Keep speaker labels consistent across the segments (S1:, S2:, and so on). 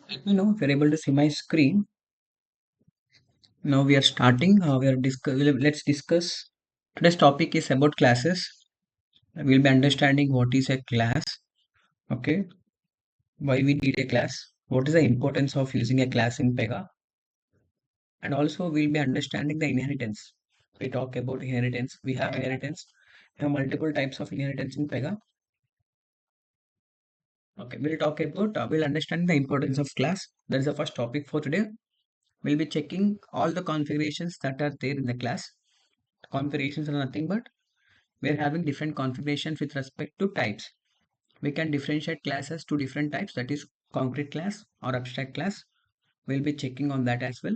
S1: Let me know if you're able to see my screen. Now we are starting. Let's discuss. Today's topic is about classes. We'll be understanding what is a class. Okay, why we need a class. What is the importance of using a class in Pega? And also we'll be understanding the inheritance. We talk about inheritance. We have inheritance. We have multiple types of inheritance in Pega. Okay, we'll understand the importance of class. That is the first topic for today. We'll be checking all the configurations that are there in the class. Configurations are nothing but we're having different configurations with respect to types. We can differentiate classes to different types, that is concrete class or abstract class. We'll be checking on that as well.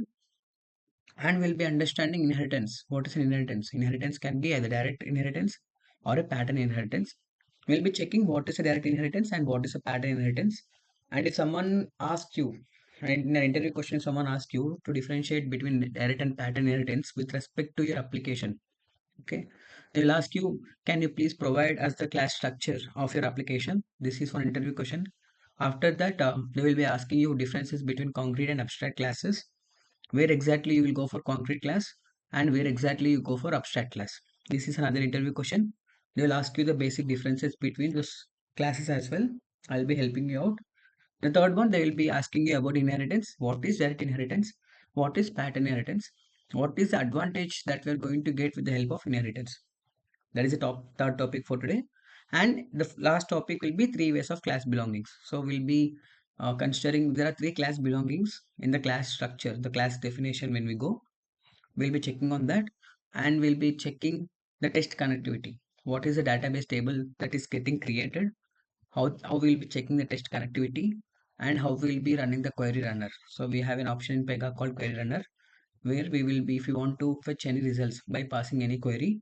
S1: And we'll be understanding inheritance. What is an inheritance? Inheritance can be either direct inheritance or a pattern inheritance. We'll be checking what is a direct inheritance and what is a pattern inheritance. And if someone asks you, right, in an interview question, someone asks you to differentiate between direct and pattern inheritance with respect to your application. Okay, they'll ask you, can you please provide us the class structure of your application? This is one interview question. After that, they will be asking you differences between concrete and abstract classes, where exactly you will go for concrete class and where exactly you go for abstract class. This is another interview question. They will ask you the basic differences between those classes as well. I'll be helping you out. The third one, they will be asking you about inheritance. What is direct inheritance? What is pattern inheritance? What is the advantage that we are going to get with the help of inheritance? That is the third topic for today. And the last topic will be three ways of class belongings. So we'll be considering there are three class belongings in the class structure, the class definition when we go. We'll be checking on that and we'll be checking the test connectivity. What is the database table that is getting created? How we'll be checking the test connectivity and how we'll be running the query runner. So we have an option in Pega called query runner where we will be, if you want to fetch any results by passing any query,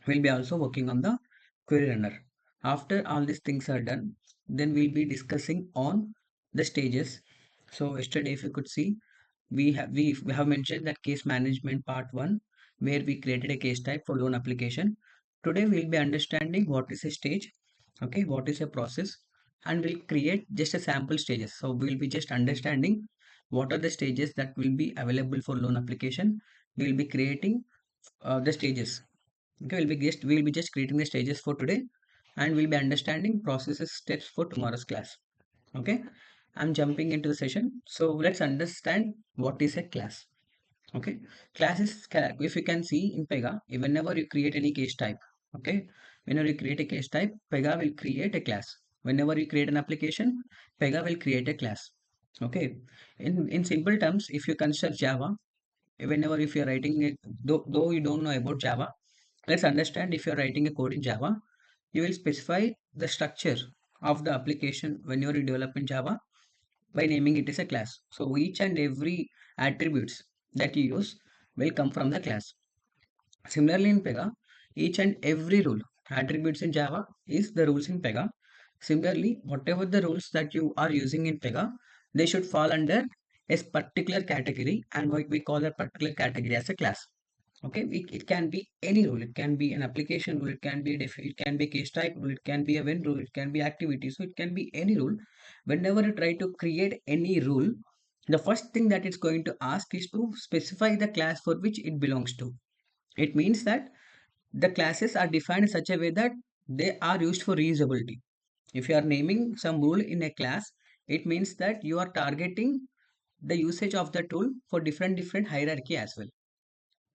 S1: we'll be also working on the query runner. After all these things are done, then we'll be discussing on the stages. So yesterday, if you could see, we have mentioned that case management part 1, where we created a case type for loan application. Today we'll be understanding what is a stage, okay, what is a process, and we'll create just a sample stages. So we'll be just understanding what are the stages that will be available for loan application. We'll be creating the stages. Okay, we'll be just creating the stages for today, and we'll be understanding processes steps for tomorrow's class. Okay, I'm jumping into the session. So let's understand what is a class. Okay, if you can see in Pega, whenever you create any case type, okay, whenever you create a case type, Pega will create a class. Whenever you create an application, Pega will create a class. Okay, in simple terms, if you consider Java, whenever if you're writing it, though you don't know about Java, let's understand if you're writing a code in Java, you will specify the structure of the application when you're developing Java by naming it as a class. So each and every attributes that you use will come from the class. Similarly in Pega, each and every rule attributes in Java is the rules in Pega. Similarly, whatever the rules that you are using in Pega, they should fall under a particular category, and what we call that particular category as a class. Okay, it can be any rule. It can be an application rule. It can be it can be case type rule. It can be a when rule. It can be activity. So it can be any rule. Whenever you try to create any rule, the first thing that it's going to ask is to specify the class for which it belongs to. It means that the classes are defined in such a way that they are used for reusability. If you are naming some rule in a class, it means that you are targeting the usage of the tool for different hierarchy as well.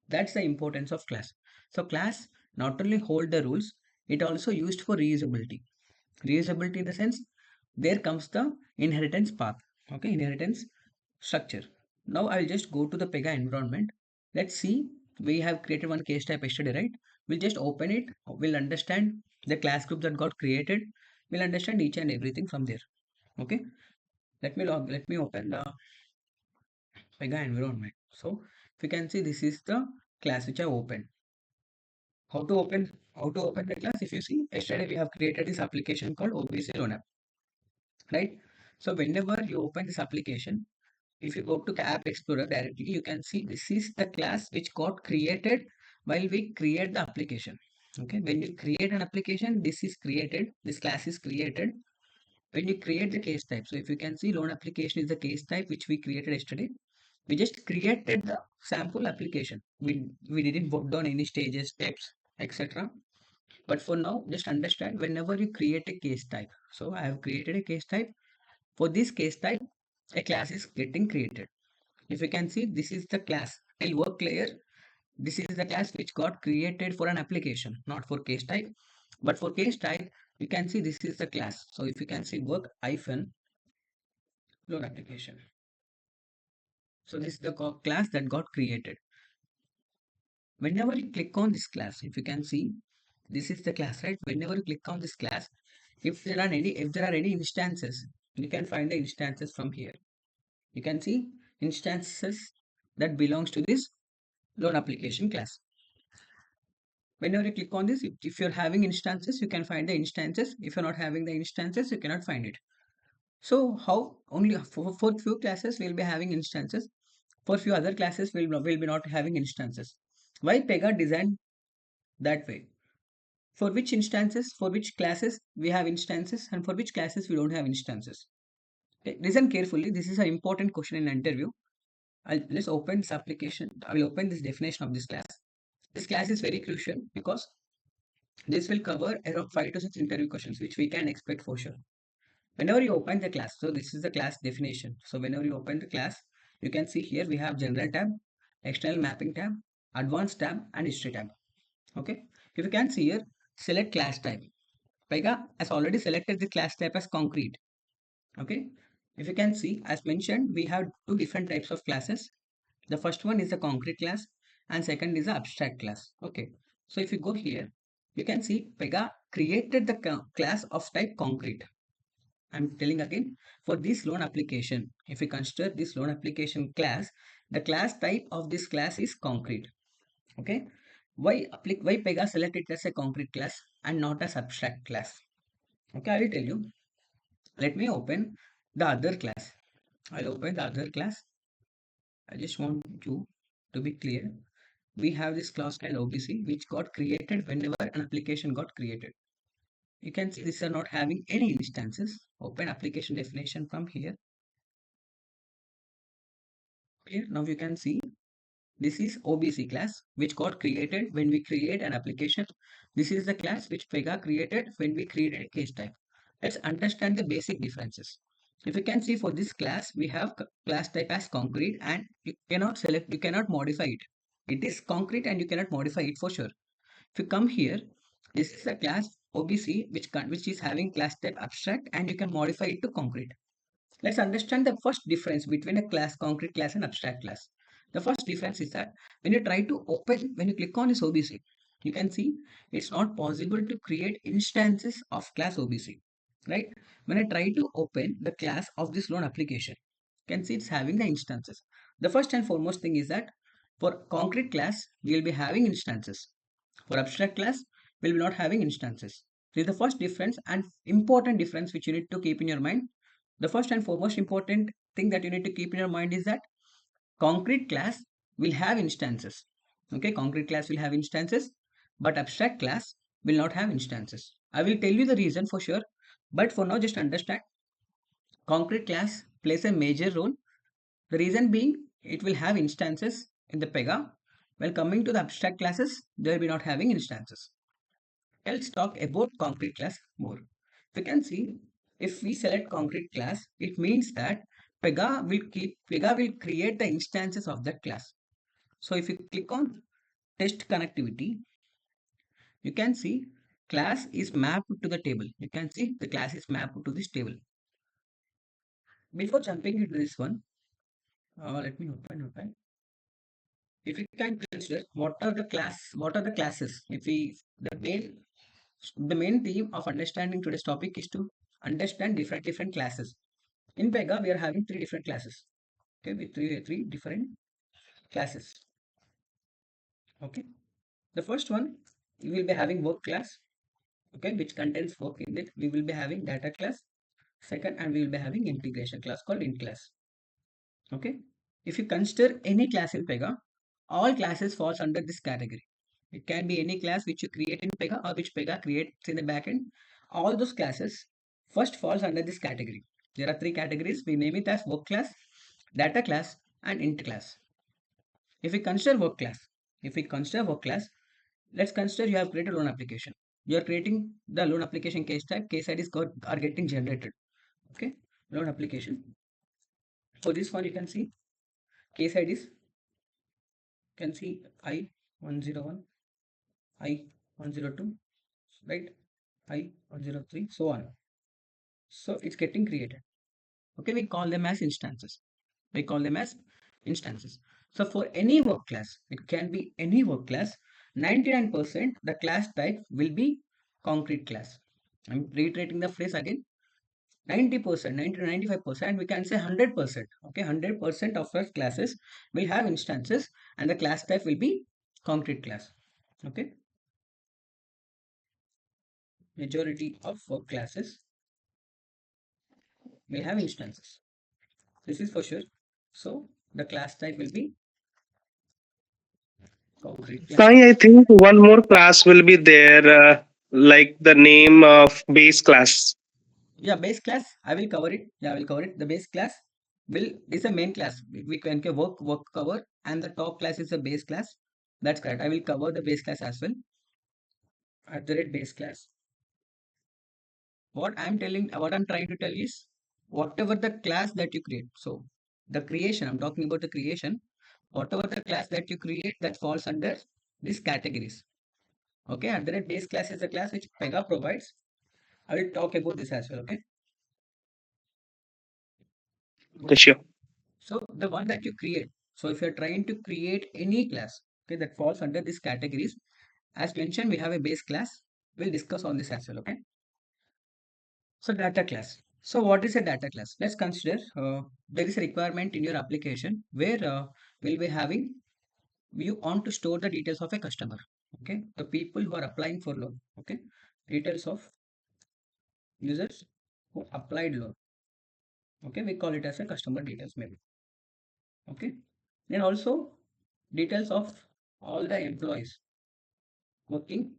S1: That's the importance of class. So class not only hold the rules, it also used for reusability. Reusability in the sense, there comes the inheritance path. Okay, inheritance structure. Now I'll just go to the Pega environment. Let's see, we have created one case type yesterday, right? We'll just open it. We'll understand the class group that got created. We'll understand each and everything from there. Okay, let me open the Pega environment. So if you can see, this is the class which I opened. How to open the class? If you see, yesterday we have created this application called OBC Loan App, right? So whenever you open this application, if you go to the App Explorer directly, you can see this is the class which got created while we create the application. Okay, when you create an application, this is created. This class is created. when you create the case type. So if you can see, loan application is the case type which we created yesterday. We just created the sample application. We didn't work down any stages, steps, etc. But for now, just understand whenever you create a case type. So I have created a case type. For this case type, a class is getting created. If you can see, this is the class. Till work layer, this is the class which got created for an application, not for case type. But for case type, you can see this is the class. So if you can see work hyphen load application. So this is the class that got created. Whenever you click on this class, if you can see, this is the class, right? Whenever you click on this class, if there are any instances, you can find the instances from here. You can see instances that belongs to this loan application class. Whenever you click on this, if you're having instances, you can find the instances. If you're not having the instances, you cannot find it. So how only for few classes we'll be having instances. For few other classes will be not having instances. Why Pega designed that way? For which instances, for which classes we have instances, and for which classes we don't have instances. Okay, listen carefully. This is an important question in an interview. Let's open this application. I will open this definition of this class. This class is very crucial because this will cover around 5 to 6 interview questions, which we can expect for sure. Whenever you open the class, so this is the class definition. So whenever you open the class, you can see here we have general tab, external mapping tab, advanced tab, and history tab. Okay. If you can see here, select class type. Pega has already selected the class type as concrete. Okay. If you can see, as mentioned, we have two different types of classes. The first one is the concrete class and second is the abstract class. Okay. So if you go here, you can see Pega created the class of type concrete. I'm telling again, for this loan application, if we consider this loan application class, the class type of this class is concrete. Okay. Why Pega select it as a concrete class and not as abstract class? Okay, I will tell you. Let me open the other class. I'll open the other class. I just want you to be clear. We have this class called OBC which got created whenever an application got created. You can see these are not having any instances. Open application definition from here. Here now you can see this is OBC class which got created when we create an application. This is the class which Pega created when we created a case type. Let's understand the basic differences. If you can see for this class, we have class type as concrete and you cannot modify it. It is concrete and you cannot modify it for sure. If you come here, this is a class OBC which is having class type abstract and you can modify it to concrete. Let's understand the first difference between a class, concrete class and abstract class. The first difference is that when you click on this OBC, you can see it's not possible to create instances of class OBC, right? When I try to open the class of this loan application, you can see it's having the instances. The first and foremost thing is that for concrete class, we will be having instances. For abstract class, we will be not having instances. This is the first difference and important difference which you need to keep in your mind. The first and foremost important thing that you need to keep in your mind is that concrete class will have instances. Okay, concrete class will have instances, but abstract class will not have instances. I will tell you the reason for sure, but for now just understand concrete class plays a major role. The reason being it will have instances in the Pega, while coming to the abstract classes, they will be not having instances. Let's talk about concrete class more. We can see if we select concrete class, it means that Pega will create the instances of that class. So if you click on test connectivity, you can see class is mapped to the table. You can see the class is mapped to this table. Before jumping into this one, let me open. If you can consider what are the classes? If we the main theme of understanding today's topic is to understand different classes. In Pega, we are having three different classes. Okay, with three different classes. Okay, the first one we will be having work class. Okay, which contains work in it. We will be having data class. Second, and we will be having integration class called in class. Okay, if you consider any class in Pega, all classes falls under this category. It can be any class which you create in Pega or which Pega creates in the backend. All those classes first falls under this category. There are three categories. We name it as work class, data class, and int class. If we consider work class, let's consider you have created loan application. You are creating the loan application case type. Case IDs are getting generated. Okay, loan application. For this one, you can see case IDs. You can see I101, I102, right? I103, so on. So it's getting created. Okay, we call them as instances. We call them as instances. So for any work class, it can be any work class, 99% the class type will be concrete class. I'm reiterating the phrase again. 90%, 90 to 95%, we can say 100%. Okay, 100% of our classes will have instances and the class type will be concrete class. Okay, majority of work classes will have instances. This is for sure. So the class type will be concrete. Yeah.
S2: Sai, I think one more class will be there, like the name of base class.
S1: Yeah, base class, I will cover it. Yeah, I will cover it. The base class will is a main class. We can work cover, and the top class is a base class. That's correct. I will cover the base class as well. At the rate base class. What I'm trying to tell is whatever the class that you create. So the creation, I'm talking about the creation. Whatever the class that you create that falls under these categories. Okay, at the rate base class is the class which Pega provides. I will talk about this as well. Okay.
S2: Okay, sure.
S1: So the one that you create. So if you're trying to create any class, okay, that falls under these categories, as mentioned, we have a base class. We'll discuss on this as well. Okay. So data class. So what is a data class? Let's consider there is a requirement in your application where we'll be having you want to store the details of a customer. Okay, the people who are applying for loan. Okay, details of users who applied loan. Okay, we call it as a customer details maybe. Okay, then also details of all the employees working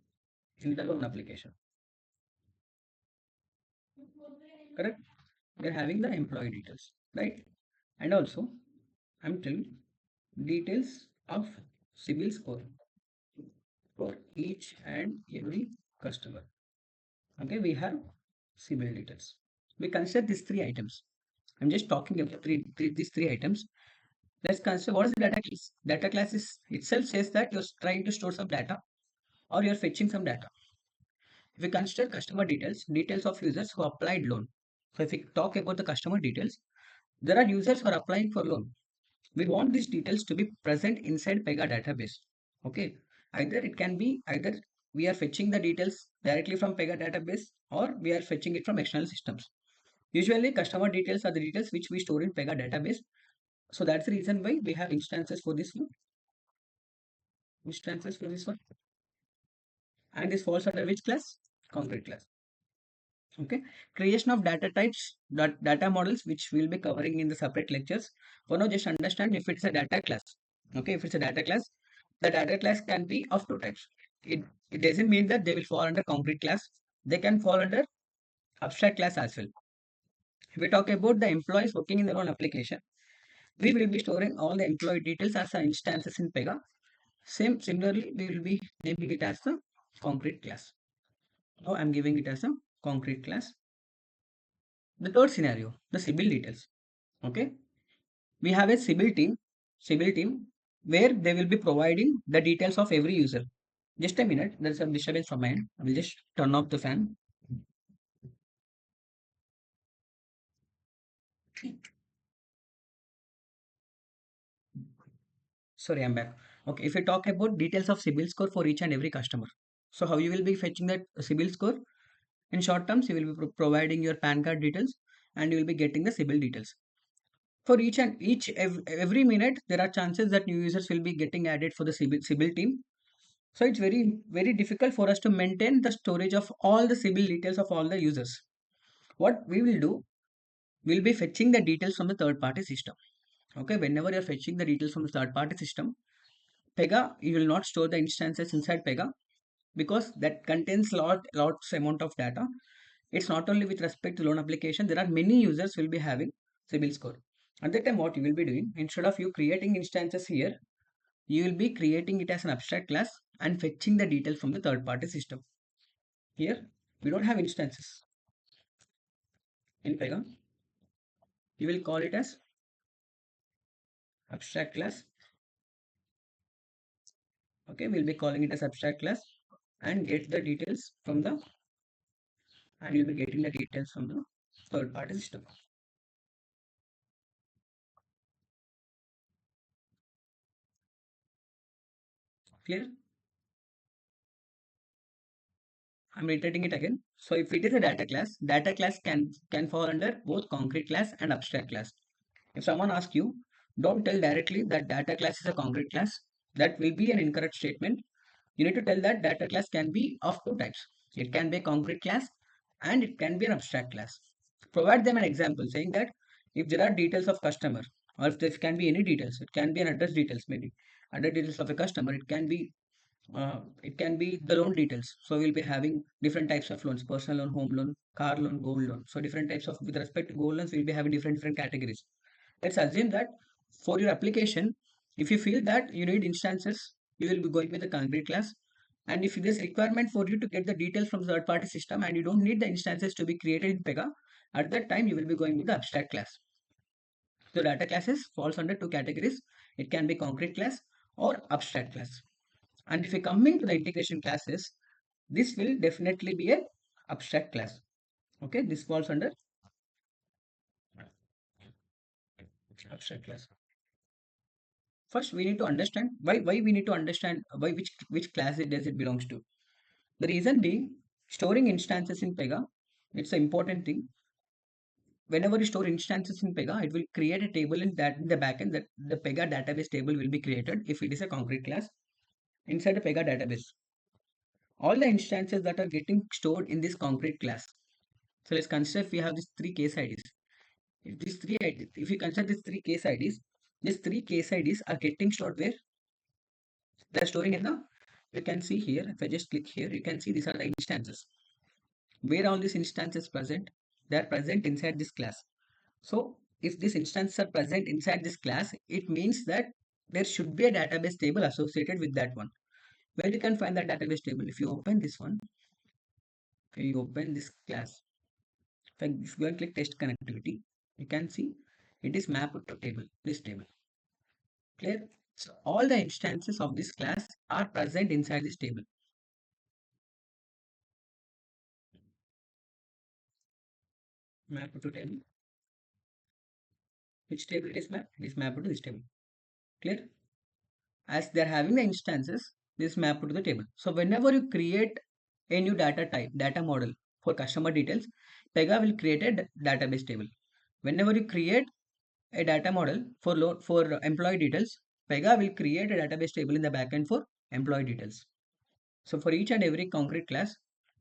S1: in the loan application. Correct? They're having the employee details, right? And also, I'm telling details of CIBIL score for each and every customer. Okay, we have CIBIL details. We consider these three items. I'm just talking about these three items. Let's consider what is the data class. Data class is itself says that you're trying to store some data or you're fetching some data. If we consider customer details, details of users who applied loan. So if we talk about the customer details, there are users who are applying for loan. We want these details to be present inside Pega database. Okay. Either we are fetching the details directly from Pega database or we are fetching it from external systems. Usually customer details are the details which we store in Pega database. So that's the reason why we have instances for this one. Instances for this one. And this falls under which class? Concrete class. Okay, creation of data types, data models, which we'll be covering in the separate lectures. For now, just understand if it's a data class. Okay, if it's a data class, the data class can be of two types. It doesn't mean that they will fall under concrete class. They can fall under abstract class as well. If we talk about the employees working in their own application, we will be storing all the employee details as instances in Pega. Similarly, we will be naming it as the concrete class. Now I'm giving it as a concrete class. The third scenario, the CIBIL details. Okay, we have a CIBIL team where they will be providing the details of every user. Just a minute, there's some disturbance from my end. I will just turn off the fan. Sorry, I'm back. Okay, if we talk about details of CIBIL score for each and every customer. So how you will be fetching that CIBIL score? In short terms, you will be providing your PAN card details and you will be getting the CIBIL details. For every minute, there are chances that new users will be getting added for the CIBIL team. So it's very difficult for us to maintain the storage of all the CIBIL details of all the users. What we will do, we'll be fetching the details from the third party system. Okay, whenever you're fetching the details from the third party system, Pega, you will not store the instances inside Pega because that contains lots amount of data. It's not only with respect to loan application, there are many users will be having CIBIL score. At that time, what you will be doing, instead of you creating instances here, you will be creating it as an abstract class and fetching the details from the third party system. Here, we don't have instances in Pega. You will call it as abstract class. Okay, we'll be calling it as abstract class and get the details from the, and you'll be getting the details from the third party system. Clear? I'm reiterating it again. So if it is a data class can fall under both concrete class and abstract class. If someone asks you, don't tell directly that data class is a concrete class. That will be an incorrect statement. You need to tell that data class can be of two types. It can be a concrete class and it can be an abstract class. Provide them an example saying that if there are details of customer, or if there can be any details, it can be an address details, maybe address details of a customer, it can be the loan details. So we'll be having different types of loans: personal loan, home loan, car loan, gold loan. So different types of, with respect to gold loans, we'll be having different categories. Let's assume that for your application, if you feel that you need instances, you will be going with the concrete class. And if there's requirement for you to get the details from third party system and you don't need the instances to be created in Pega, at that time you will be going with the abstract class. So data classes falls under two categories. It can be concrete class or abstract class. And if we coming to the integration classes, this will definitely be a abstract class. Okay, this falls under abstract class. First, we need to understand why we need to understand why which class it does it belongs to. The reason being, storing instances in Pega, it's an important thing. Whenever you store instances in Pega, it will create a table in that in the backend, that the Pega database table will be created if it is a concrete class inside the Pega database. All the instances that are getting stored in this concrete class. So let's consider if we have these three case IDs. If you consider these three case IDs are getting stored where? They're storing in the, you can see here, if I just click here, you can see these are the instances. Where all these instances present? They are present inside this class. So if these instances are present inside this class, it means that there should be a database table associated with that one. Where you can find that database table? If you open this one, if you open this class, if you go and click test connectivity, you can see it is mapped to table, this table. Clear? So all the instances of this class are present inside this table. Mapped to table. Which table it is mapped? It is mapped to this table. Clear? As they are having the instances, this is mapped to the table. So whenever you create a new data type, data model for customer details, Pega will create a database table. Whenever you create a data model for employee details, Pega will create a database table in the backend for employee details. So for each and every concrete class,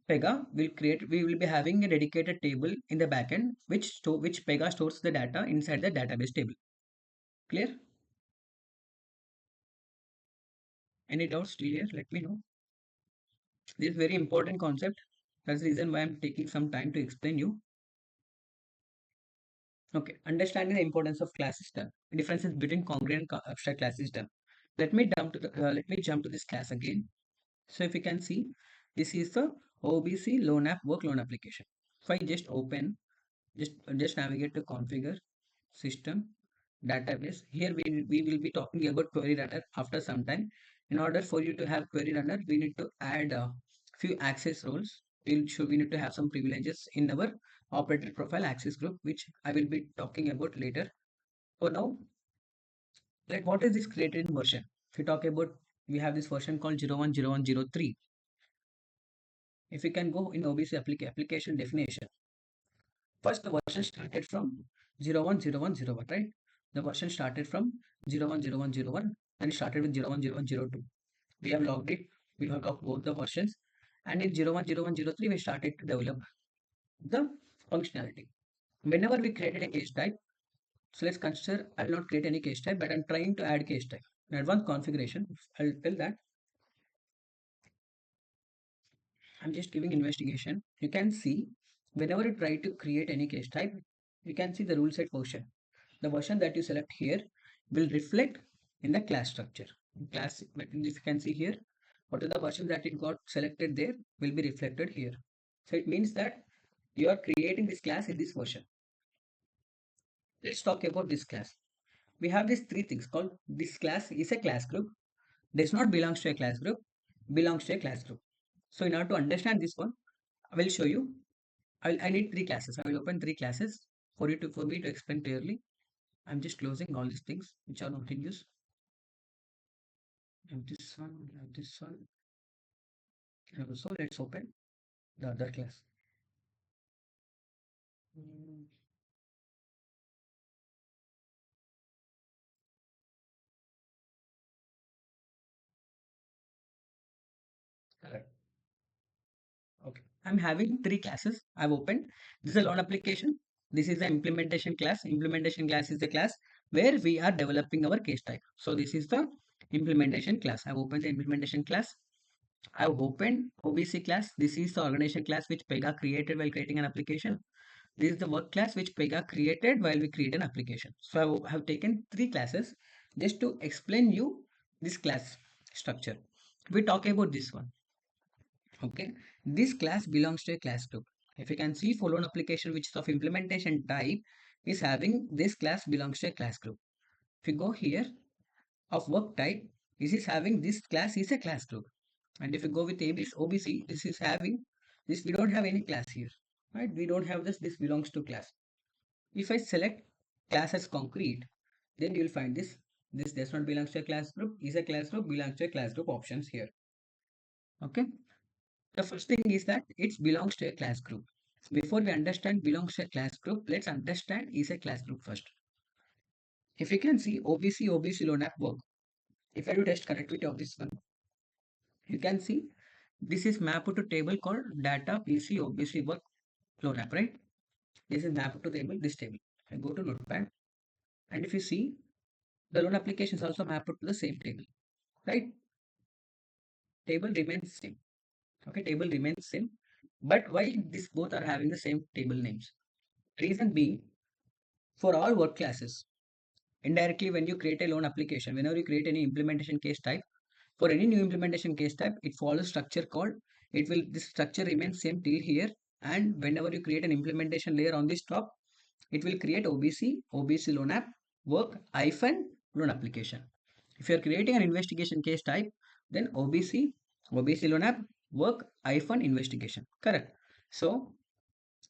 S1: we will be having a dedicated table in the backend which Pega stores the data inside the database table. Clear? Any doubts still here? Let me know. This is very important concept. That's the reason why I'm taking some time to explain you. Okay, understanding the importance of class system, differences between concrete and abstract class system. Let me jump to this class again. So if you can see, this is the OBC loan app work loan application. If I just open, just navigate to configure system database. Here we will be talking about query runner after some time. In order for you to have query runner, we need to add a few access roles. We need to have some privileges in our operator profile access group, which I will be talking about later. For now, like what is this created in version? If we talk about, we have this version called 010103. If we can go in OBC application definition, first the version started from 010101, right? The version started from 010101 and it started with 010102. We have logged it, we have logged both the versions, and in 010103 we started to develop the functionality. Whenever we created a case type, so let's consider I will not create any case type, but I'm trying to add case type. In advanced configuration, I'll tell that I'm just giving investigation. You can see Whenever you try to create any case type, you can see the rule set version. The version that you select here will reflect in the class structure. Class, if you can see here, what are the version that it got selected there will be reflected here. So it means that you are creating this class in this version. Let's talk about this class. We have these three things called this class is a class group, does not belongs to a class group, belongs to a class group. So in order to understand this one, I will show you. I need three classes. I will open three classes for me to explain clearly. I'm just closing all these things which are not in use. And this one, and this one. And also let's open the other class. Mm, correct. Okay. I'm having three classes I've opened. This is a loan application. This is the implementation class. Implementation class is the class where we are developing our case type. So this is the implementation class. I've opened the implementation class. I've opened OBC class. This is the organization class which Pega created while creating an application. This is the work class which Pega created while we create an application. So I have taken three classes just to explain you this class structure. We talk about this one. Okay, this class belongs to a class group. If you can see follow an application which is of implementation type is having this class belongs to a class group. If you go here of work type, this is having this class is a class group. And if you go with ABS, OBC, this is having this, we don't have any class here, right? We don't have this belongs to class. If I select class as concrete, then you will find this does not belongs to a class group, is a class group, belongs to a class group options here. Okay. The first thing is that it belongs to a class group. Before we understand belongs to a class group, let's understand is a class group first. If you can see OBC loan app work, if I do test connectivity of this one, you can see this is mapped to table called data PC OBC work loan app, right? This is mapped to table, this table. I go to notepad, and if you see the loan application is also mapped to the same table, right? Table remains same. Okay, table remains same. But why these both are having the same table names? Reason being, for all work classes, indirectly when you create a loan application, whenever you create any implementation case type, for any new implementation case type, it follows structure called, it will, this structure remains same till here. And whenever you create an implementation layer on this top, it will create OBC loan app, work hyphen loan application. If you are creating an investigation case type, then OBC loan app, work hyphen investigation. Correct. So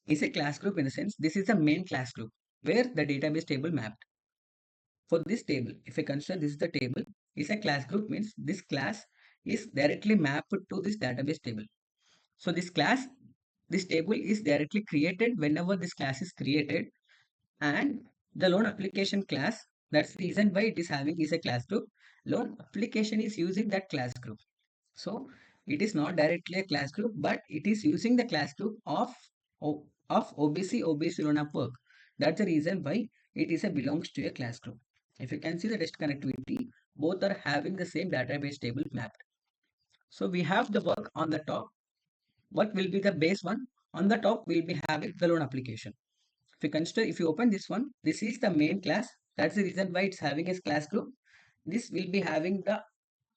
S1: is a class group in a sense. This is the main class group where the database table mapped. For this table, if I consider this is the table, is a class group means this class is directly mapped to this database table. So this class, this table is directly created whenever this class is created, and the loan application class, that's the reason why it is having is a class group. Loan application is using that class group. So it is not directly a class group, but it is using the class group of OBC loan app work. That's the reason why it is a belongs to a class group. If you can see the test connectivity, both are having the same database table mapped. So we have the work on the top. What will be the base one? On the top, we'll be having the loan application. If you consider, if you open this one, this is the main class. That's the reason why it's having a class group. This will be having the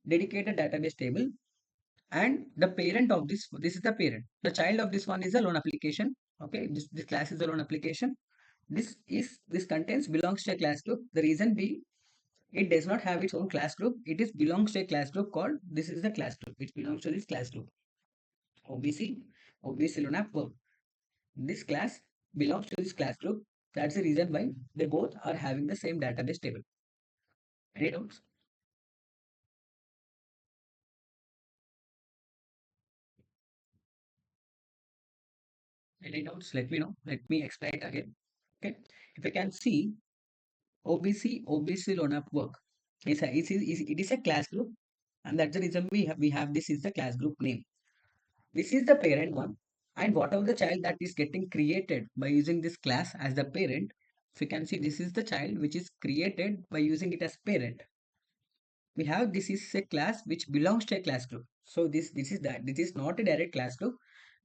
S1: dedicated database table, and the parent of this is the parent. The child of this one is a loan application. Okay, this class is a loan application. This contains belongs to a class group. The reason being, it does not have its own class group. It is belongs to a class group called, this is the class group which belongs to this class group. OBC loan app work. This class belongs to this class group. That's the reason why they both are having the same database table. Any doubts? Any doubts? Let me know. Let me explain it again. Okay. If you can see OBC loan app work. It is a class group, and that's the reason we have this is the class group name. This is the parent one, and whatever the child that is getting created by using this class as the parent, if you can see this is the child which is created by using it as parent. We have this is a class which belongs to a class group. So this is that this is not a direct class group.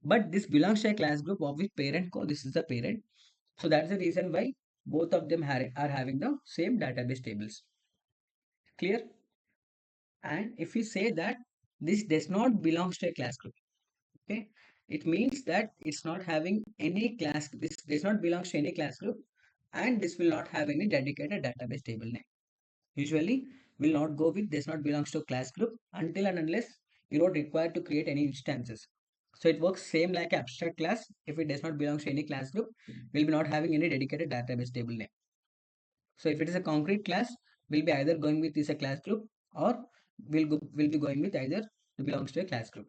S1: But this belongs to a class group of which parent code, this is the parent. So that's the reason why both of them are having the same database tables. Clear? And if we say that this does not belongs to a class group, okay, it means that it's not having any class, this does not belongs to any class group, and this will not have any dedicated database table name. Usually will not go with does not belongs to class group until and unless you don't require to create any instances. So it works same like abstract class. If it does not belong to any class group, we'll be not having any dedicated database table name. So if it is a concrete class, we'll be either going with is a class group, or we'll be going with either it belongs to a class group.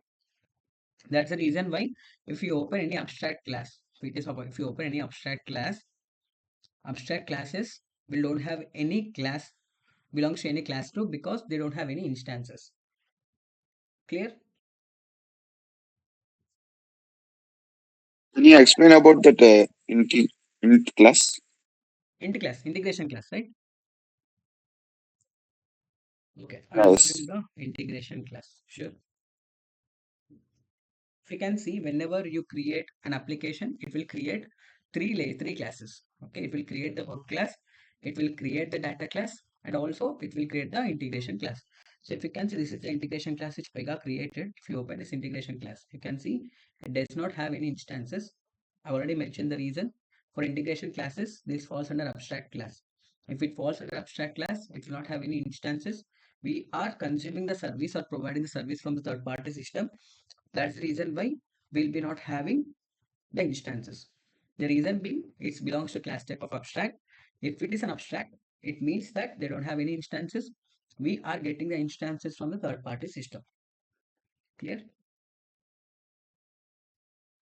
S1: That's the reason why if you open any abstract class, if you open any abstract classes will don't have any class belongs to any class group because they don't have any instances. Clear?
S3: Can you explain about that int class?
S1: Integration class, right? Okay, I'll
S3: Yes.
S1: explain the integration class. Sure. If you can see, whenever you create an application, it will create three classes. Okay, it will create the work class, it will create the data class, and also it will create the integration class. So if you can see, this is the integration class which Pega created. If you open this integration class, you can see it does not have any instances. I already mentioned the reason. For integration classes, this falls under abstract class. If it falls under abstract class, it will not have any instances. We are consuming the service or providing the service from the third party system. That's the reason why we'll be not having the instances. The reason being it belongs to class type of abstract. If it is an abstract, it means that they don't have any instances. We are getting the instances from the third party system. Clear?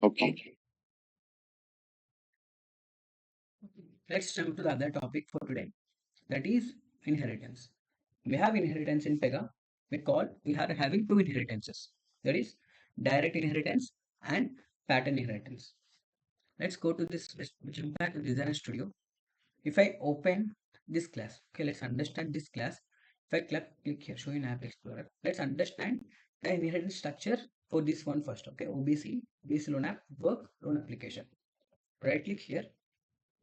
S3: Okay.
S1: Let's jump to the other topic for today. That is inheritance. We have inheritance in Pega. We are having two inheritances. That is direct inheritance and pattern inheritance. Let's go to this. Let's jump back to Design Studio. If I open this class, okay, let's understand this class. If I click here, show in App Explorer, let's understand the inheritance structure for this one first. Okay, OBC loan app, work, loan application. Right click here,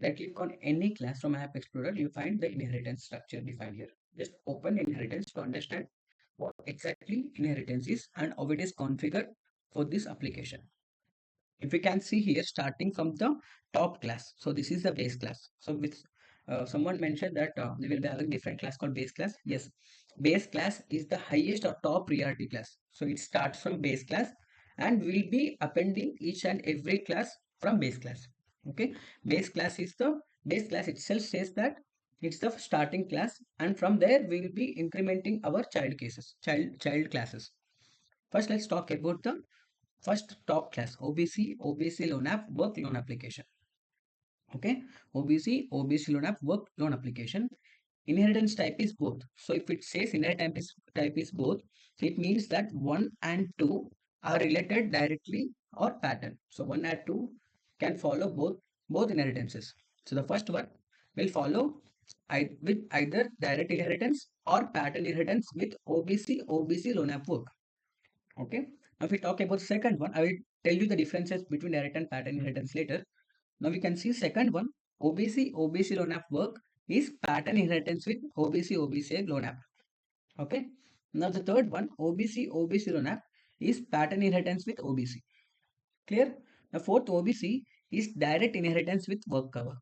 S1: right click on any class from App Explorer, you find the inheritance structure defined here. Just open inheritance to understand what exactly inheritance is and how it is configured for this application. If we can see here starting from the top class, so this is the base class. So with someone mentioned that we will be having different class called base class. Yes, base class is the highest or top priority class. So it starts from base class and will be appending each and every class from base class. Okay, base class itself says that it's the starting class, and from there we will be incrementing our child classes. First, let's talk about the first top class, OBC loan app, work loan application. Okay, OBC loan app, work loan application. Inheritance type is both. So if it says inheritance type is both, so it means that 1 and 2 are related directly or pattern. So 1 and 2 can follow both inheritances. So the first one will follow with either direct inheritance or pattern inheritance with OBC loan app work. Okay. Now, if we talk about second one, I will tell you the differences between direct and pattern inheritance later. Now we can see second one, OBC loan app work is pattern inheritance with OBC loan app. Okay. Now the third one, OBC loan app is pattern inheritance with OBC. Clear? The fourth OBC is direct inheritance with work cover.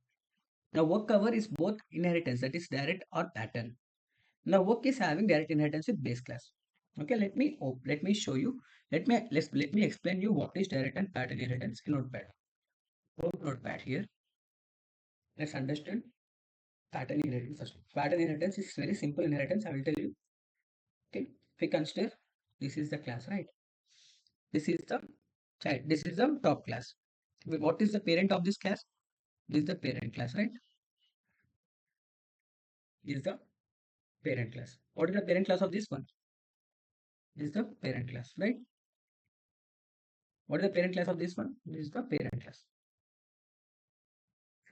S1: Now work cover is both inheritance, that is direct or pattern. Now work is having direct inheritance with base class. Okay, let me show you. Let me explain you what is direct and pattern inheritance in Notepad. Go to Notepad here. Let's understand pattern inheritance first. Pattern inheritance is very simple inheritance. I will tell you. Okay, if we consider this is the class, right? This is the child. This is the top class. What is the parent of this class? This is the parent class, right? This is the parent class. What is the parent class of this one? This is the parent class, right? What is the parent class of this one? This is the parent class.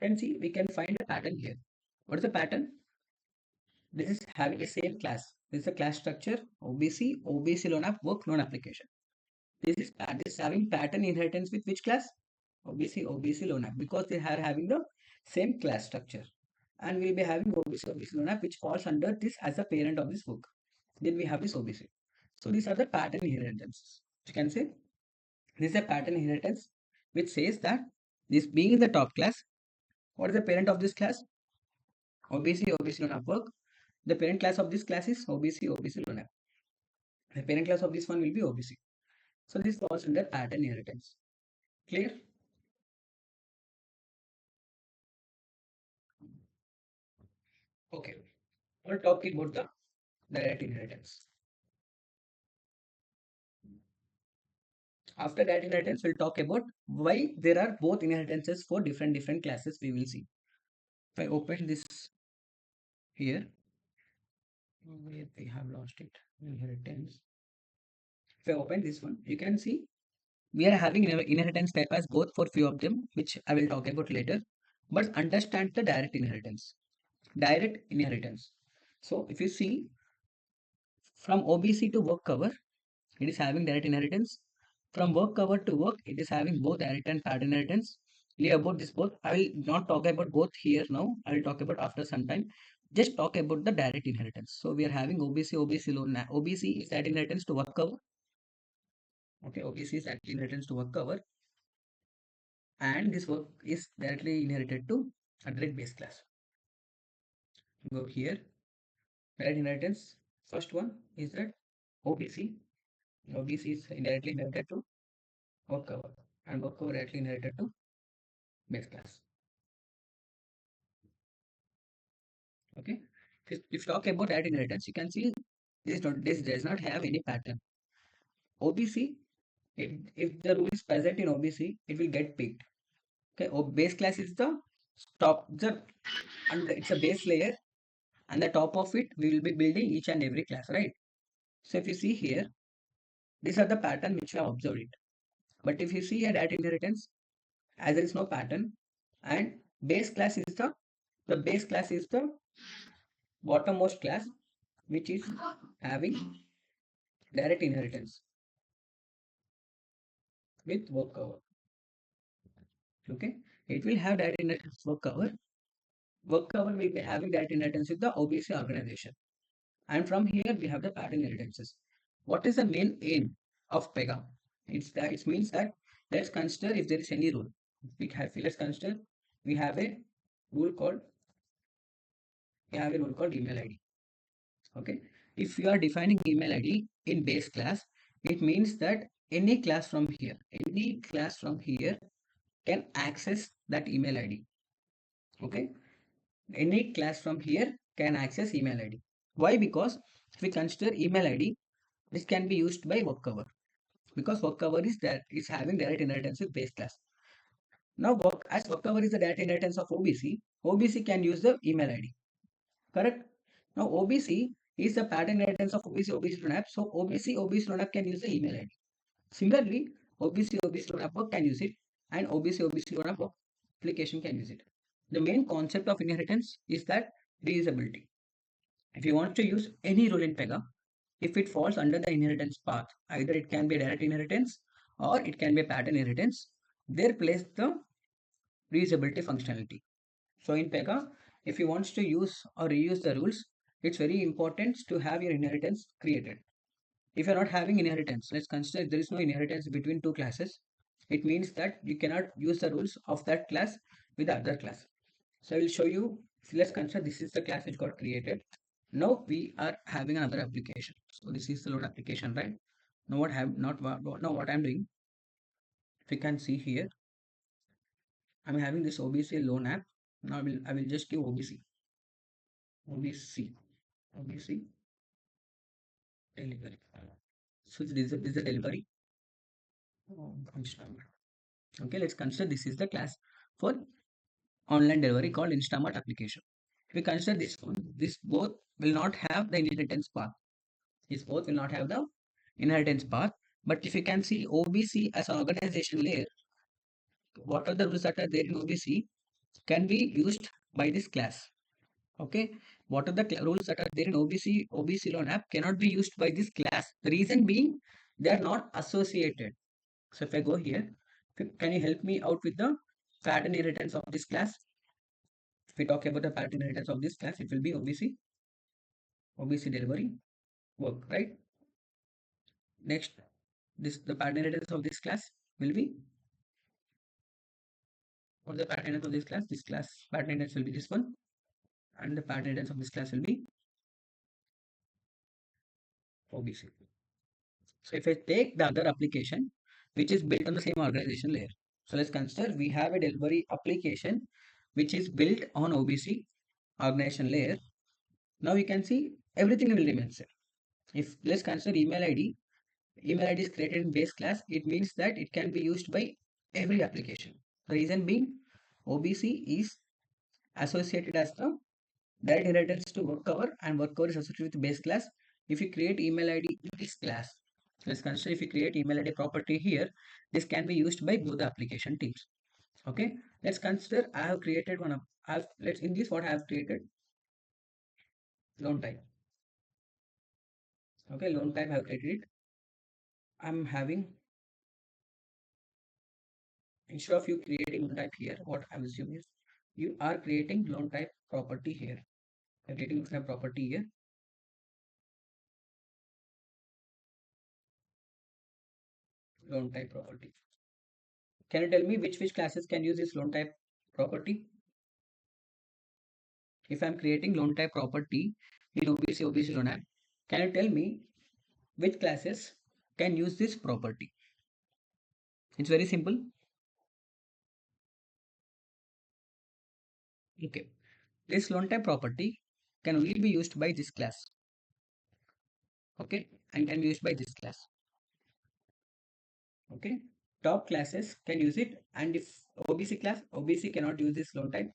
S1: And see, we can find a pattern here. What is the pattern? This is having the same class. This is a class structure, OBC loan app, work loan application. This is having pattern inheritance with which class? OBC loan app, because they are having the same class structure. And we'll be having OBC loan app which falls under this as a parent of this book. Then we have this OBC. So these are the pattern inheritances. You can say this is a pattern inheritance which says that this being in the top class, what is the parent of this class? OBC loan app work. The parent class of this class is OBC loan app. The parent class of this one will be OBC. So this falls under pattern inheritance. Clear? Okay. We'll talk about the direct inheritance. After that inheritance, we'll talk about why there are both inheritances for different classes. We will see. If I open this here, where we have lost it, inheritance. If I open this one, you can see we are having inheritance type as both for few of them, which I will talk about later. But understand the direct inheritance. Direct inheritance. So if you see from OBC to work cover, it is having direct inheritance. From work cover to work, it is having both direct and pattern inheritance. Clear about this both. I will not talk about both here now. I will talk about after some time. Just talk about the direct inheritance. So we are having OBC loan. OBC is direct inheritance to work cover. Okay, OBC is direct inheritance to work cover, and this work is directly inherited to a direct base class. Go here. Direct inheritance. First one is that OBC. OBC is indirectly inherited to work cover, and work cover directly inherited to base class. Okay. If you talk about that inheritance, you can see this does not have any pattern. OBC, if the rule is present in OBC, it will get picked. Okay. Base class is the and it's a base layer, and the top of it we will be building each and every class, right? So if you see here, these are the pattern which we have observed it. But if you see a data inheritance, as there is no pattern, and base class is the base class is the bottommost class which is having direct inheritance with work cover. Okay, it will have direct inheritance work cover. Work cover will be having direct inheritance with the OBC organization. And from here we have the pattern inheritances. What is the main aim of Pega? It means that let's consider if there is any rule. Let's consider we have a rule called email ID. Okay, if you are defining email ID in base class, it means that any class from here can access that email ID. Okay, any class from here can access email ID. Why? Because if we consider email ID, this can be used by work cover, because work cover is having direct inheritance with base class. Now work cover is the direct inheritance of OBC. OBC can use the email ID. Correct? Now OBC is the pattern inheritance of OBC loan app. So OBC loan app can use the email ID. Similarly, OBC loan app work can use it, and OBC loan app work application can use it. The main concept of inheritance is that reusability. If you want to use any rule in Pega, if it falls under the inheritance path, either it can be direct inheritance or it can be pattern inheritance, there plays the reusability functionality. So in Pega, if you want to use or reuse the rules, it's very important to have your inheritance created. If you're not having inheritance, let's consider there is no inheritance between two classes. It means that you cannot use the rules of that class with the other class. So I will show you. Let's consider this is the class which got created. Now we are having another application. So this is the load application, right? Now what I'm doing, if you can see here, I'm having this OBC loan app. Now I will just give OBC OBC delivery. So this is the delivery. Instamart. Okay, let's consider this is the class for online delivery called Instamart application. If we consider this one, this both will not have the inheritance path. These both will not have the inheritance path. But if you can see OBC as an organization layer, what are the rules that are there in OBC can be used by this class. Okay, what are the rules that are there in OBC loan app cannot be used by this class. The reason being They are not associated. So if I go here, can you help me out with the pattern inheritance of this class? If we talk about the pattern inheritance of this class, it will be OBC delivery work, right? Next, this the pattern inheritance of this class will be, or the pattern inheritance of this class. This class pattern inheritance will be this one, and the pattern inheritance of this class will be OBC. So if I take the other application, which is built on the same organization layer. So let's consider we have a delivery application which is built on OBC organization layer. Now you can see everything will remain same. If let's consider email ID is created in base class, it means that it can be used by every application. The reason being OBC is associated as the direct inheritance to work cover, and work cover is associated with base class. If you create email ID in this class, let's consider if you create email ID property here, this can be used by both the application teams. Okay, let's consider I have created one of let's in this what I have created loan type. Okay, loan type I have created it. I'm having, instead of you creating loan type here, what I will assume is you are creating loan type property here. You're creating loan type property here, loan type property. Can you tell me which classes can use this loan type property? If I'm creating loan type property in OBC loan app, can you tell me which classes can use this property? It's very simple. Okay, this loan type property can only be used by this class. Okay, and can be used by this class. Okay, top classes can use it, and if OBC class, OBC cannot use this loan type,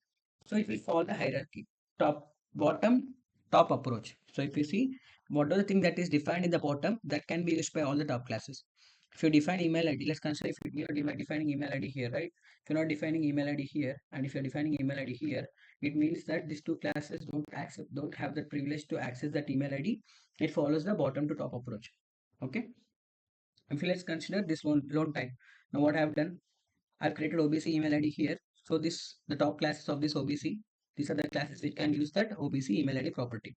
S1: so it will follow the hierarchy, top, bottom, top approach. So if you see what are the thing that is defined in the bottom, that can be used by all the top classes. If you define email ID, let's consider if you are defining email ID here, right? If you're not defining email ID here, and if you're defining email ID here, it means that these two classes don't have the privilege to access that email ID. It follows the bottom to top approach. Okay, if let's consider this loan type. Now what I have done, I've created OBC email ID here. So this the top classes of this OBC. These are the classes which can use that OBC email ID property.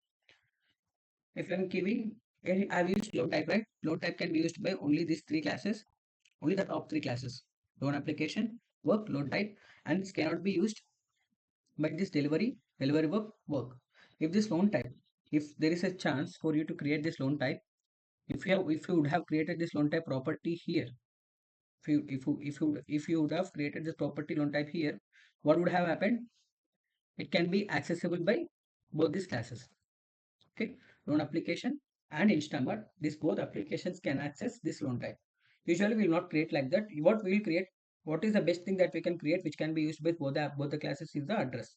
S1: If I'm giving any, I've used loan type, right? Loan type can be used by only these three classes, only the top three classes. Loan application, work, loan type, and this cannot be used by this delivery work. If this loan type, if there is a chance for you to create this loan type, if you would have created this loan type property here, if you would have created this property loan type here, what would have happened? It can be accessible by both these classes. Okay, loan application and Instamart, these both applications can access this loan type. Usually we will not create like that. What we will create, what is the best thing that we can create which can be used by both the classes is the address.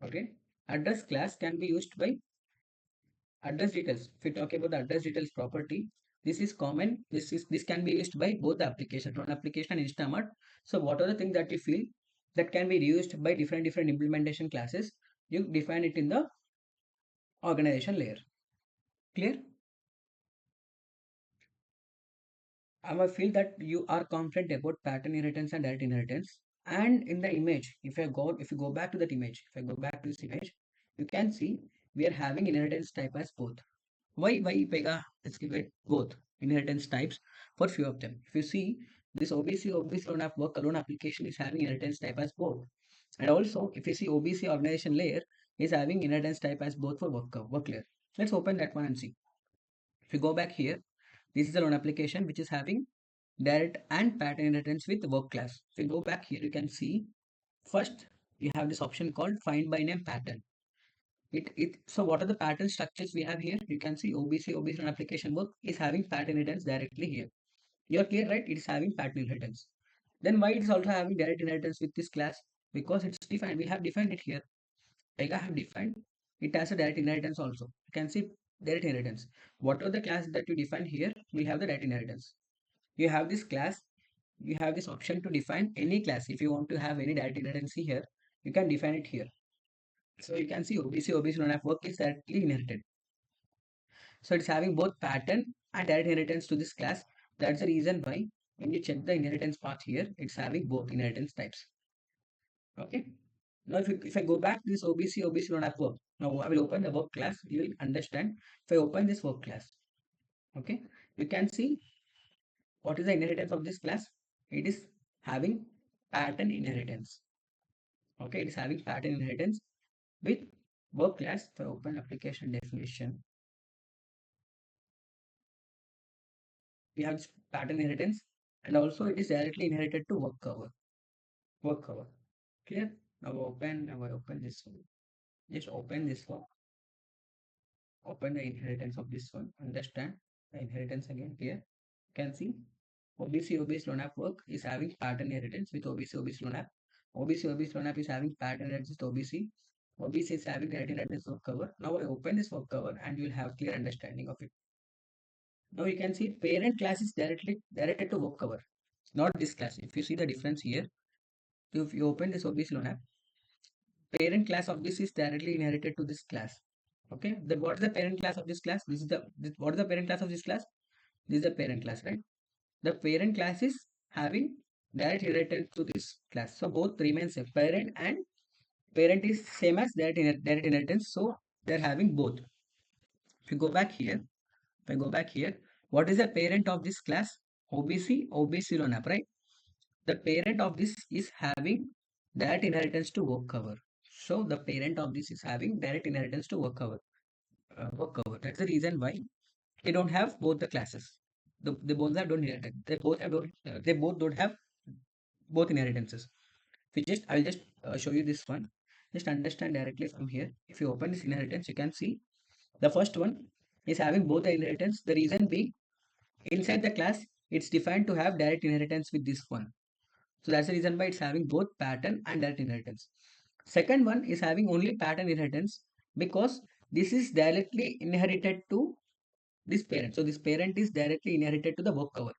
S1: Okay, address class can be used by address details. If we talk about the address details property, this is common. This can be used by both the application, one application and Instamart. So what are the things that you feel that can be used by different implementation classes? You define it in the organization layer. Clear? I feel that you are confident about pattern inheritance and direct inheritance. And in the image, if you go back to that image, if I go back to this image, you can see we are having inheritance type as both. Why Pega? Let's give it both inheritance types for few of them. If you see this OBC loan app work alone application is having inheritance type as both. And also if you see OBC organization layer is having inheritance type as both for work layer. Let's open that one and see. If you go back here, this is a loan application which is having direct and pattern inheritance with work class. If you go back here, you can see first you have this option called find by name pattern. So what are the pattern structures we have here? You can see OBC loan application work is having pattern inheritance directly here. You're clear, right? It is having pattern inheritance. Then why it is also having direct inheritance with this class? Because it's defined. We have defined it here. Pega have defined it as a direct inheritance also. You can see direct inheritance. Whatever the class that you define here will have the direct inheritance. You have this class, you have this option to define any class. If you want to have any direct inheritance here, you can define it here. So you can see OBC non work is directly inherited. So it's having both pattern and direct inheritance to this class. That's the reason why when you check the inheritance part here, it's having both inheritance types. Okay. Now if I go back to this OBC don't have work. Now I will open the work class. You will understand. If I open this work class, okay, you can see what is the inheritance of this class. It is having pattern inheritance. Okay, it is having pattern inheritance with work class. If I open application definition, we have pattern inheritance, and also it is directly inherited to work cover. Work cover. Clear? Now I open this one. Just open this one. Open the inheritance of this one. Understand the inheritance again here. You can see OBC loan app work is having pattern inheritance with OBC loan app. OBC loan app is having pattern inheritance with OBC. OBC is having direct inheritance work cover. Now I open this work cover and you will have clear understanding of it. Now you can see parent class is directly directed to work cover, not this class. If you see the difference here, if you open this OBC loan app, parent class of this is directly inherited to this class. Okay, then what is the parent class of this class? What is the parent class of this class? This is the parent class, right? The parent class is having direct inheritance to this class. So both remain same. Parent and parent is same as direct inheritance. So they're having both. If you go back here, if I go back here, what is the parent of this class? OBC loan app, right? The parent of this is having direct inheritance to work cover. So the parent of this is having direct inheritance to work cover. Work cover. That's the reason why they don't have both the classes. They both have don't inherit. They both don't have both inheritances. I'll just show you this one. Just understand directly from here. If you open this inheritance, you can see the first one is having both the inheritance. The reason being inside the class, it's defined to have direct inheritance with this one. So that's the reason why it's having both pattern and direct inheritance. Second one is having only pattern inheritance because this is directly inherited to this parent. So this parent is directly inherited to the work cover.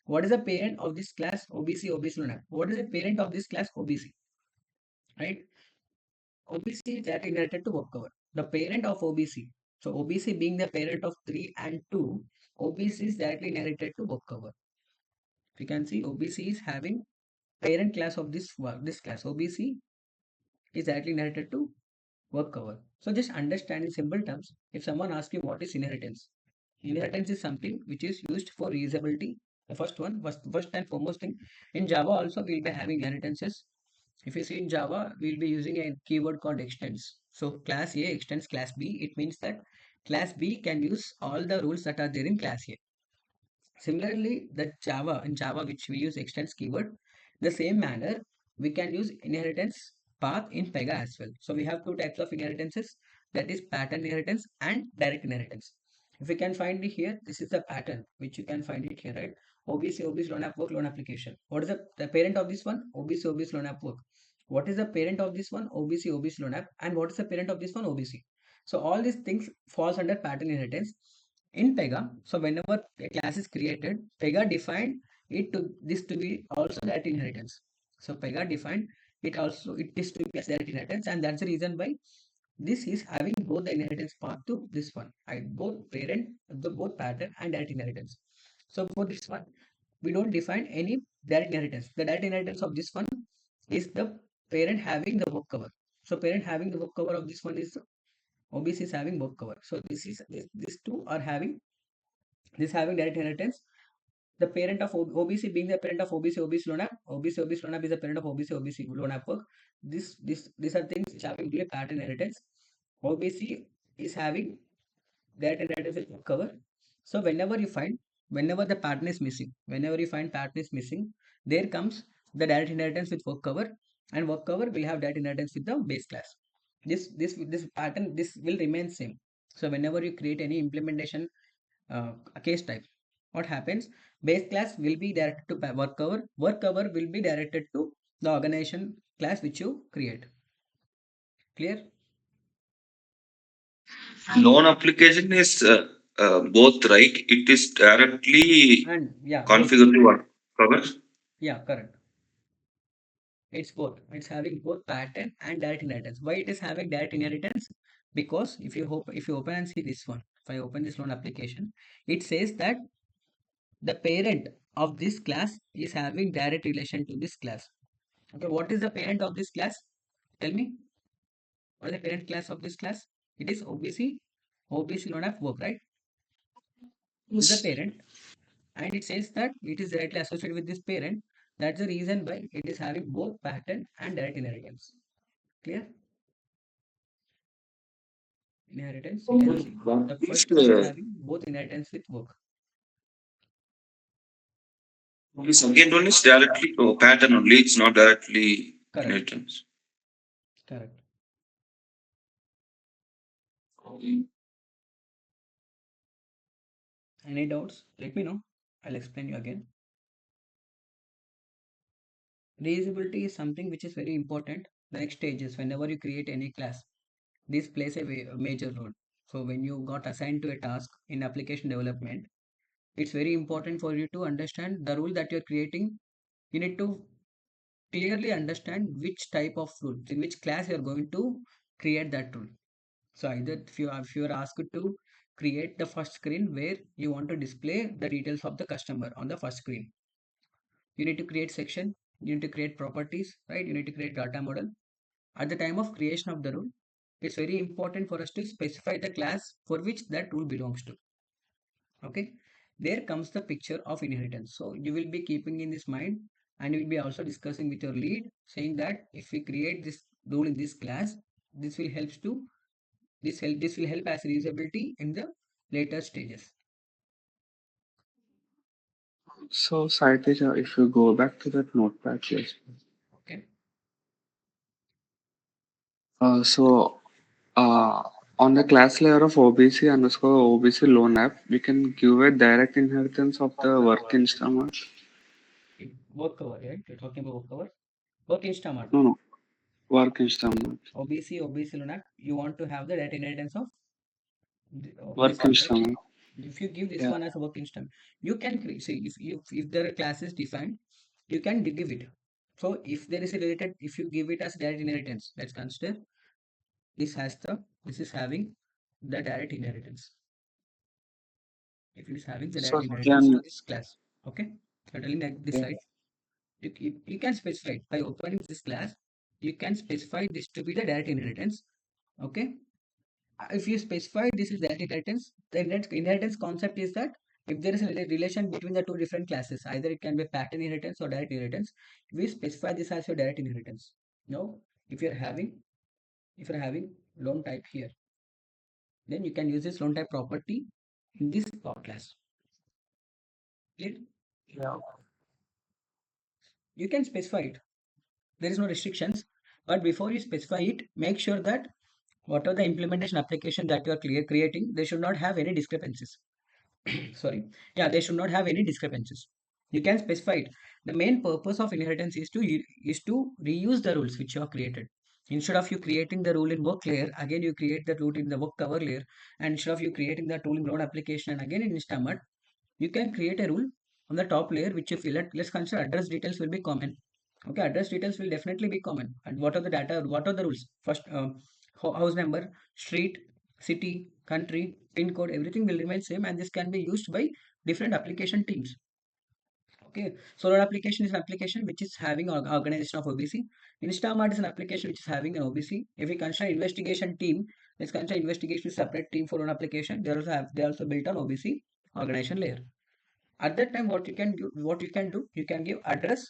S1: What is the parent of this class? OBC loan app. What is the parent of this class? OBC, right? OBC is directly inherited to work cover. The parent of OBC. So OBC being the parent of 3 and 2, OBC is directly inherited to work cover. You can see OBC is having parent class of this class. OBC is directly inherited to work cover. So just understand in simple terms, if someone asks you what is inheritance, inheritance is something which is used for reusability. The first and foremost thing, in Java also we'll be having inheritances. If you see in Java, we'll be using a keyword called extends. So class A extends class B. It means that class B can use all the rules that are there in class A. Similarly, in Java, which we use extends keyword, the same manner we can use inheritance path in Pega as well. So we have two types of inheritances, that is pattern inheritance and direct inheritance. If you can find it here, this is the pattern which you can find it here, right? OBC loan app work loan application. What is the parent of this one? OBC loan app work. What is the parent of this one? OBC loan app. And what is the parent of this one? OBC. So all these things falls under pattern inheritance in Pega. So whenever a class is created, Pega defined it to this to be also that inheritance. So Pega defined it is to be as that inheritance, and that's the reason why this is having both the inheritance path to this one. Right? Both pattern and that inheritance. So for this one, we don't define any direct inheritance. The direct inheritance of this one is the parent having the work cover. So parent having the work cover of this one is OBC is having work cover. So these two are having direct inheritance. The parent of OBC being the parent of OBC loan app. OBC loan app is the parent of OBC loan app work. These are things which have a pattern inheritance. OBC is having direct inheritance with cover. So whenever the pattern is missing, whenever you find pattern is missing, there comes the direct inheritance with work cover, and work cover will have direct inheritance with the base class. This pattern this will remain same. So whenever you create any implementation a case type, what happens? Base class will be directed to work cover. Work cover will be directed to the organization class which you create. Clear?
S3: Loan application is both right. It is directly
S1: And yeah, both.
S3: configured to work cover.
S1: Yeah, correct. It's both. It's having both pattern and direct inheritance. Why it is having direct inheritance? Because if you open and see this one, if I open this loan application, it says that the parent of this class is having direct relation to this class. Okay, what is the parent of this class? Tell me, what is the parent class of this class? It is OBC loan app work, right? This is the parent, and it says that it is directly associated with this parent. That's the reason why it is having both patent and direct inheritance. Clear? Inheritance, you can see the
S3: It's,
S1: first class is having both inheritance with work.
S3: the second one is directly pattern only. It's not directly
S1: Correct.
S3: inheritance.
S1: Correct. Any doubts? Let me know. I'll explain you again. Reusability is something which is very important. The next stage is whenever you create any class, this plays a major role. So when you got assigned to a task in application development, it's very important for you to understand the rule that you're creating. You need to clearly understand which type of rule, in which class you're going to create that rule. So either if you are asked to create the first screen where you want to display the details of the customer on the first screen, you need to create section, you need to create properties, right? You need to create data model. At the time of creation of the rule, it's very important for us to specify the class for which that rule belongs to. Okay, there comes the picture of inheritance. So you will be keeping in this mind, and you will be also discussing with your lead, saying that if we create this rule in this class, this will help to this will help as reusability in the later stages.
S4: So, Saiteja, if you go back to that notepad, yes.
S1: Okay.
S4: So, uh, on the class layer of OBC underscore OBC loan app, we can give a direct inheritance of the work instrument.
S1: Work cover, right? You're talking about work cover. Work Instamart.
S4: No, no, work instrument.
S1: OBC loan app. You want to have the data inheritance of this
S4: Work
S1: one, right?
S4: instrument.
S1: If you give this
S4: Yeah.
S1: one as a work instant, you can create. See, if there are classes defined, you can give it. So if there is a related, if you give it as direct inheritance, let's consider this is having the direct inheritance. If it is having the
S4: So
S1: direct
S4: you
S1: inheritance to
S4: can,
S1: this class, okay, certainly like this
S4: yeah.
S1: side, you can specify it by opening this class. You can specify this to be the direct inheritance. Okay, if you specify this is direct inheritance, the inheritance concept is that if there is a relation between the two different classes, either it can be pattern inheritance or direct inheritance, we specify this as your direct inheritance. Now, if you're having if you're having loan type here, then you can use this loan type property in this class. Clear?
S4: Yeah.
S1: You can specify it. There is no restrictions, but before you specify it, make sure that whatever the implementation application that you are creating, they should not have any discrepancies. Sorry, yeah, they should not have any discrepancies. You can specify it. The main purpose of inheritance is to reuse the rules which you have created. Instead of you creating the rule in work layer, again you create the rule in the work cover layer, and instead of you creating the tool in load application and again in Instamart, you can create a rule on the top layer which, if you let's consider address details will be common. Okay, address details will definitely be common. And what are the data? What are the rules? First, house number, street, city, country, pin code, everything will remain same, and this can be used by different application teams. Okay, so load application is an application which is having an organization of OBC. Instamart is an application which is having an OBC. If we consider investigation team, let's consider investigation is separate team for one application. They also built on OBC organization layer. At that time, you can give address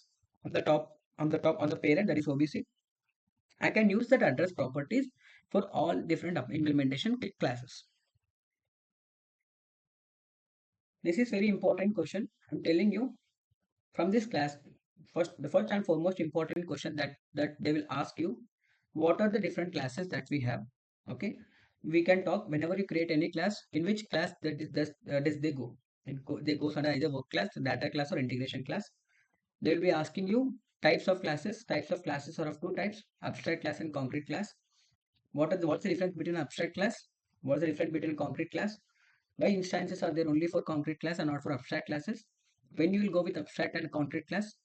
S1: on the top on the parent, that is OBC. I can use that address properties for all different implementation classes. This is very important question. I'm telling you from this class. The first and foremost important question that they will ask you, what are the different classes that we have? Okay, we can talk whenever you create any class, in which class does they go. They goes under either work class, data class, or integration class. They will be asking you types of classes. Types of classes are of two types: abstract class and concrete class. What's the difference between abstract class? What's the difference between concrete class? Why instances are there only for concrete class and not for abstract classes? When you will go with abstract and concrete class,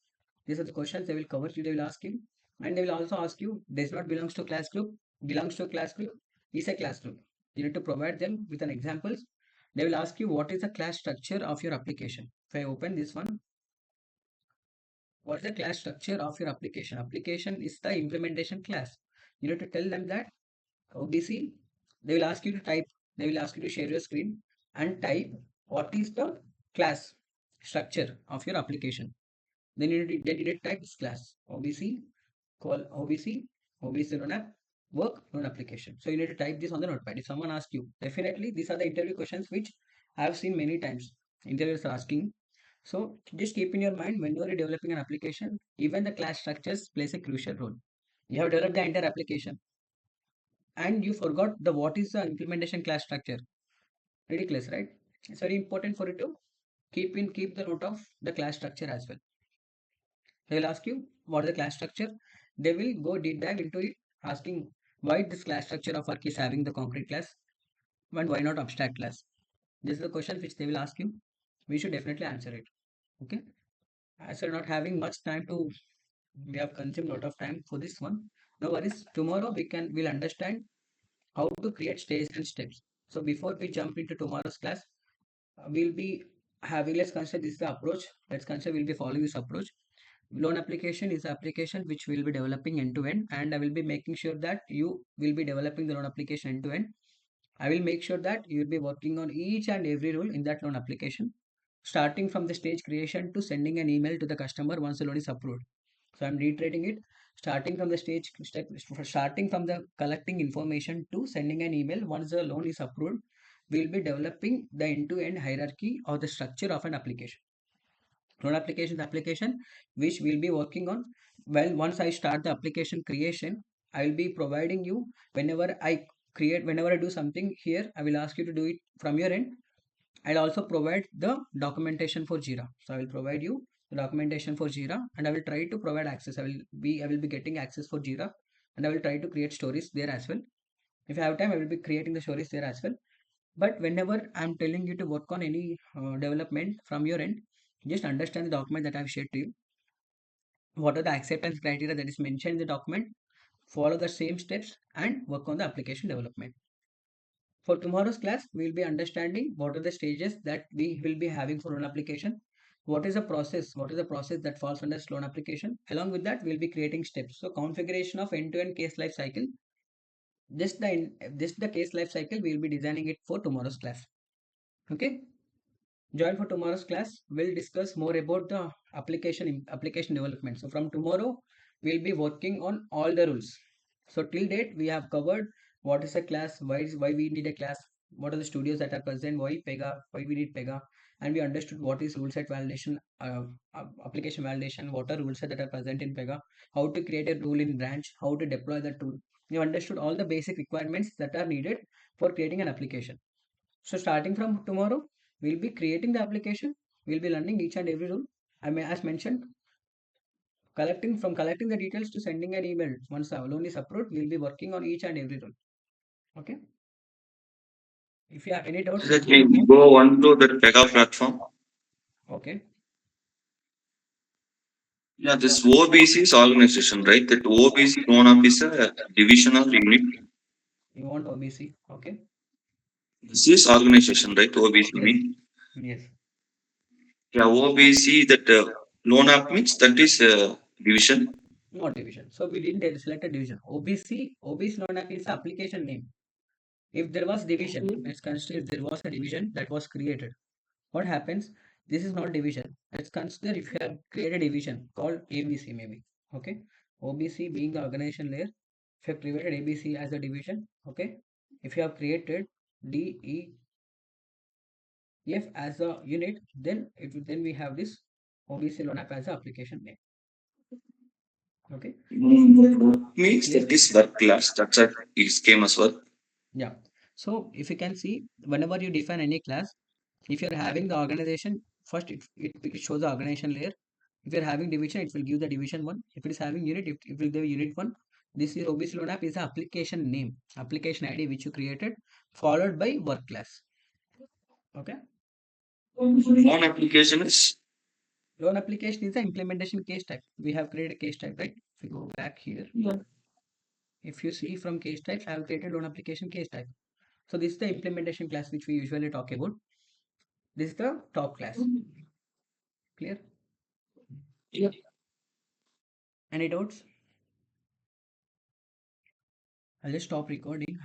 S1: these are the questions they will cover. They will ask you, and they will also ask you, does not belongs to class group, belongs to class group, is a class group. You need to provide them with an examples, They will ask you what is the class structure of your application. If I open this one, what is the class structure of your application? Application is the implementation class. You need to tell them that OBC. They will ask you to type. They will ask you to share your screen and type what is the class structure of your application. Then you need to type this class OBC call OBC loan app work loan application. So you need to type this on the notepad. If someone asks you, definitely these are the interview questions which I have seen many times. Interviewers are asking. So just keep in your mind whenever you're developing an application, even the class structures plays a crucial role. You have developed the entire application and you forgot the what is the implementation class structure. Ridiculous, right? It's very important for you to keep the note of the class structure as well. They will ask you what is the class structure. They will go deep dive into it, asking why this class structure of work is having the concrete class and why not abstract class. This is the question which they will ask you. We should definitely answer it. Okay. As we're not having much time to, we have consumed a lot of time for this one. No worries. Tomorrow we'll understand how to create stages and steps. So before we jump into tomorrow's class, we'll be having, let's consider this is the approach. Let's consider we'll be following this approach. Loan application is the application which we'll be developing end to end, and I will be making sure that you will be developing the loan application end to end. I will make sure that you will be working on each and every rule in that loan application, starting from the stage creation to sending an email to the customer once the loan is approved. So I'm reiterating it, starting from the starting from the collecting information to sending an email once the loan is approved. We'll be developing the end-to-end hierarchy or the structure of an application. Loan application application which we'll be working on. Well, once I start the application creation, I will be providing you whenever I do something here, I will ask you to do it from your end. I'll also provide the documentation for Jira. So I will provide you the documentation for Jira and I will try to provide access. I will be getting access for Jira and I will try to create stories there as well. If I have time, I will be creating the stories there as well. But whenever I'm telling you to work on any development from your end, just understand the document that I've shared to you. What are the acceptance criteria that is mentioned in the document? Follow the same steps and work on the application development. For tomorrow's class, we will be understanding what are the stages that we will be having for loan application. What is the process? What is the process that falls under loan application? Along with that, we'll be creating steps. So configuration of end-to-end case life cycle. This the case life cycle. We will be designing it for tomorrow's class. Okay. Join for tomorrow's class. We'll discuss more about the application development. So from tomorrow, we'll be working on all the rules. So till date, we have covered what is a class, why we need a class, what are the studios that are present, why we need Pega, and we understood what is rule set validation, application validation, what are rule set that are present in Pega, how to create a rule in branch, how to deploy the tool. You understood all the basic requirements that are needed for creating an application. So starting from tomorrow, we'll be creating the application. We'll be learning each and every rule. I mean, as mentioned, collecting the details to sending an email. Once the loan is approved, we'll be working on each and every rule. Okay. If you have any doubts,
S3: Let me go on to the Pega platform.
S1: okay.
S3: Yeah, this OBC is organization, right? That OBC loan up is a division of unit.
S1: You want OBC? Okay.
S3: This is organization, right? OBC
S1: Yes.
S3: mean.
S1: Yes.
S3: Yeah, OBC that loan up means that is division.
S1: Not division. So we didn't select a division. OBC loan app is the application name. If there was division, let's consider if there was a division that was created. What happens? This is not division. Let's consider if you have created a division called ABC maybe. Okay. OBC being the organization layer. If you have created ABC as a division, okay. If you have created DEF as a unit, then we have this OBC loan app as a application name. Okay.
S3: Means
S1: Clear?
S3: that is work class. That's a scheme as well.
S1: Yeah. So if you can see, whenever you define any class, if you're having the organization, first it shows the organization layer. If you're having division, it will give the division one. If it is having unit, it will give unit one. This is OBC loan app is the application name, application ID which you created, followed by work class. Okay.
S3: Loan application is
S1: Loan application is the implementation case type. We have created a case type, right? If we go back here, if you see from case types, I have created loan application case type. So this is the implementation class which we usually talk about. This is the top class. Clear?
S3: Yeah.
S1: Any doubts? I'll just stop recording.